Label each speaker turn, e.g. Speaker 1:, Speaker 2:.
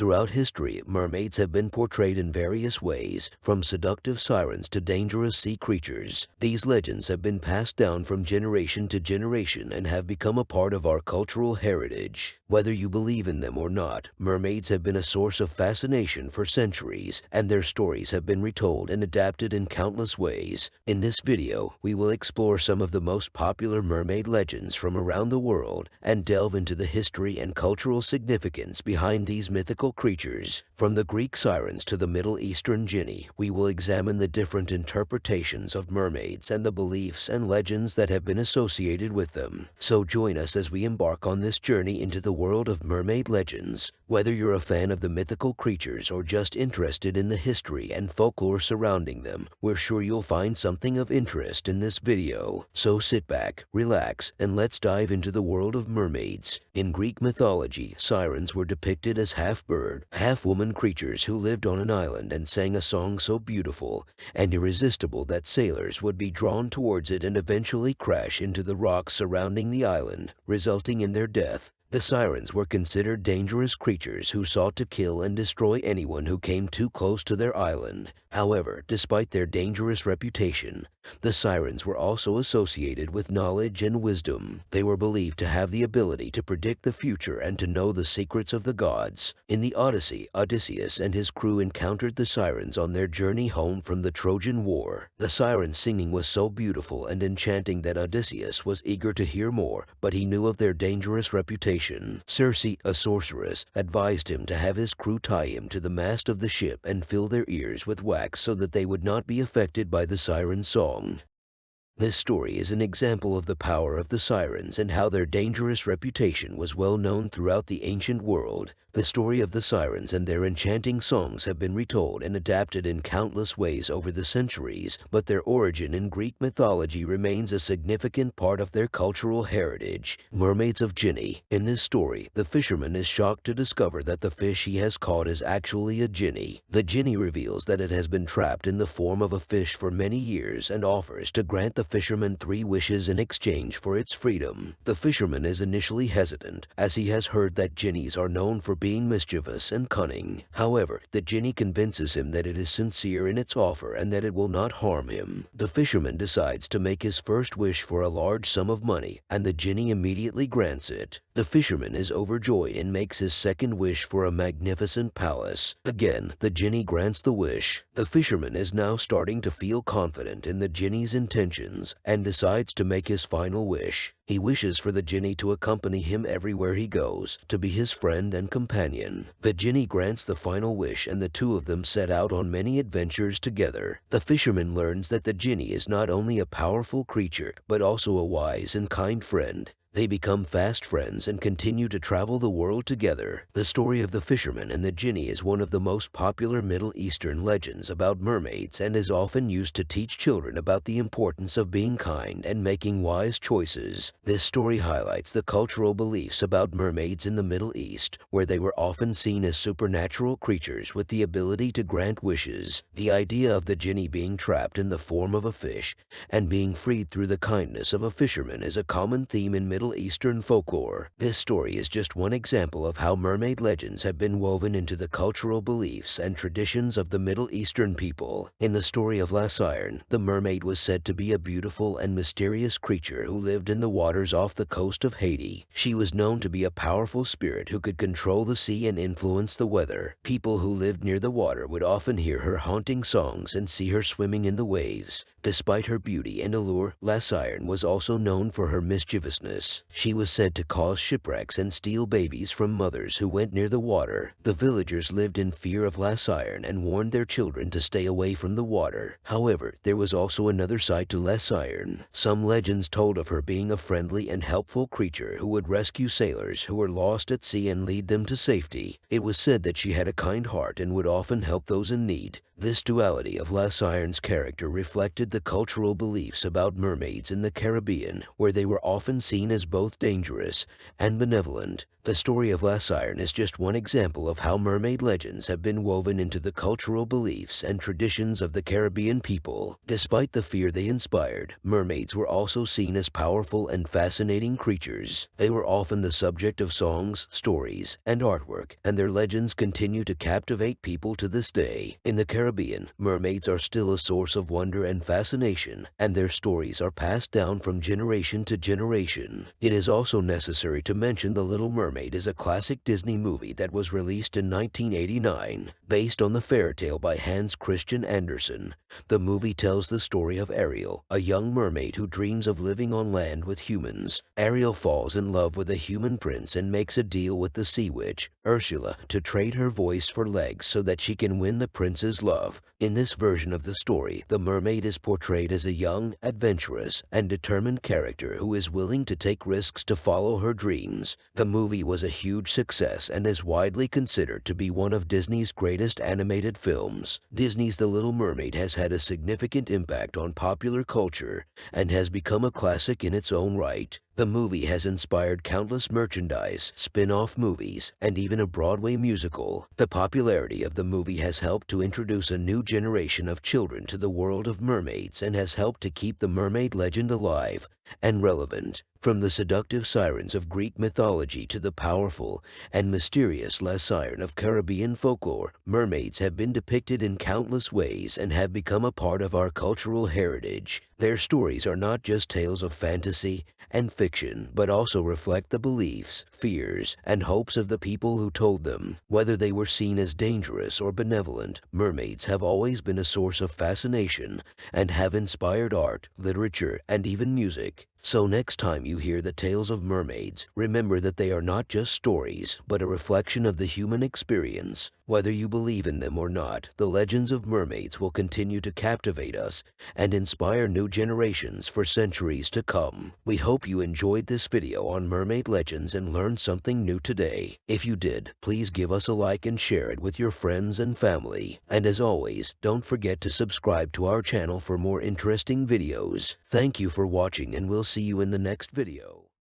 Speaker 1: Throughout history, mermaids have been portrayed in various ways, from seductive sirens to dangerous sea creatures. These legends have been passed down from generation to generation and have become a part of our cultural heritage. Whether you believe in them or not, mermaids have been a source of fascination for centuries, and their stories have been retold and adapted in countless ways. In this video, we will explore some of the most popular mermaid legends from around the world and delve into the history and cultural significance behind these mythical creatures. From the Greek sirens to the Middle Eastern jinni, we will examine the different interpretations of mermaids and the beliefs and legends that have been associated with them. So join us as we embark on this journey into the world of mermaid legends. Whether you're a fan of the mythical creatures or just interested in the history and folklore surrounding them, we're sure you'll find something of interest in this video. So sit back, relax, and let's dive into the world of mermaids. In Greek mythology, sirens were depicted as half-bird, half-woman creatures who lived on an island and sang a song so beautiful and irresistible that sailors would be drawn towards it and eventually crash into the rocks surrounding the island, resulting in their death. The sirens were considered dangerous creatures who sought to kill and destroy anyone who came too close to their island. However, despite their dangerous reputation, the sirens were also associated with knowledge and wisdom. They were believed to have the ability to predict the future and to know the secrets of the gods. In the Odyssey, Odysseus and his crew encountered the sirens on their journey home from the Trojan War. The sirens' singing was so beautiful and enchanting that Odysseus was eager to hear more, but he knew of their dangerous reputation. Circe, a sorceress, advised him to have his crew tie him to the mast of the ship and fill their ears with wax so that they would not be affected by the siren song. This story is an example of the power of the sirens and how their dangerous reputation was well known throughout the ancient world. The story of the sirens and their enchanting songs have been retold and adapted in countless ways over the centuries, but their origin in Greek mythology remains a significant part of their cultural heritage. Mermaids of jinni. In this story, the fisherman is shocked to discover that the fish he has caught is actually a jinni. The jinni reveals that it has been trapped in the form of a fish for many years and offers to grant the fisherman 3 wishes in exchange for its freedom. The fisherman is initially hesitant, as he has heard that jinnis are known for being mischievous and cunning. However, the jinni convinces him that it is sincere in its offer and that it will not harm him. The fisherman decides to make his first wish for a large sum of money, and the jinni immediately grants it. The fisherman is overjoyed and makes his second wish for a magnificent palace. Again, the jinni grants the wish. The fisherman is now starting to feel confident in the jinni's intentions and decides to make his final wish. He wishes for the jinni to accompany him everywhere he goes, to be his friend and companion. The jinni grants the final wish and the two of them set out on many adventures together. The fisherman learns that the jinni is not only a powerful creature, but also a wise and kind friend. They become fast friends and continue to travel the world together. The story of the fisherman and the jinni is one of the most popular Middle Eastern legends about mermaids and is often used to teach children about the importance of being kind and making wise choices. This story highlights the cultural beliefs about mermaids in the Middle East, where they were often seen as supernatural creatures with the ability to grant wishes. The idea of the jinni being trapped in the form of a fish and being freed through the kindness of a fisherman is a common theme in Middle Eastern folklore. This story is just one example of how mermaid legends have been woven into the cultural beliefs and traditions of the Middle Eastern people. In the story of Siren, the mermaid was said to be a beautiful and mysterious creature who lived in the waters off the coast of Haiti. She was known to be a powerful spirit who could control the sea and influence the weather. People who lived near the water would often hear her haunting songs and see her swimming in the waves. Despite her beauty and allure, Siren was also known for her mischievousness. She was said to cause shipwrecks and steal babies from mothers who went near the water. The villagers lived in fear of Siren and warned their children to stay away from the water. However, there was also another side to Siren. Some legends told of her being a friendly and helpful creature who would rescue sailors who were lost at sea and lead them to safety. It was said that she had a kind heart and would often help those in need. This duality of Siren's character reflected the cultural beliefs about mermaids in the Caribbean, where they were often seen as both dangerous and benevolent. The story of La Siren is just one example of how mermaid legends have been woven into the cultural beliefs and traditions of the Caribbean people. Despite the fear they inspired, mermaids were also seen as powerful and fascinating creatures. They were often the subject of songs, stories, and artwork, and their legends continue to captivate people to this day. In the Caribbean, mermaids are still a source of wonder and fascination, and their stories are passed down from generation to generation. It is also necessary to mention The Little Mermaid is a classic Disney movie that was released in 1989. Based on the fairy tale by Hans Christian Andersen, the movie tells the story of Ariel, a young mermaid who dreams of living on land with humans. Ariel falls in love with a human prince and makes a deal with the sea witch, Ursula, to trade her voice for legs so that she can win the prince's love. In this version of the story, the mermaid is portrayed as a young, adventurous, and determined character who is willing to take risks to follow her dreams. The movie was a huge success and is widely considered to be one of Disney's greatest animated films. Disney's The Little Mermaid has had a significant impact on popular culture and has become a classic in its own right. The movie has inspired countless merchandise, spin-off movies, and even a Broadway musical. The popularity of the movie has helped to introduce a new generation of children to the world of mermaids and has helped to keep the mermaid legend alive and relevant. From the seductive sirens of Greek mythology to the powerful and mysterious La Siren of Caribbean folklore, mermaids have been depicted in countless ways and have become a part of our cultural heritage. Their stories are not just tales of fantasy and fiction, but also reflect the beliefs, fears, and hopes of the people who told them. Whether they were seen as dangerous or benevolent, mermaids have always been a source of fascination and have inspired art, literature, and even music. So next time you hear the tales of mermaids, remember that they are not just stories, but a reflection of the human experience. Whether you believe in them or not, the legends of mermaids will continue to captivate us and inspire new generations for centuries to come. We hope you enjoyed this video on mermaid legends and learned something new today. If you did, please give us a like and share it with your friends and family. And as always, don't forget to subscribe to our channel for more interesting videos. Thank you for watching, and we'll see you in the next video.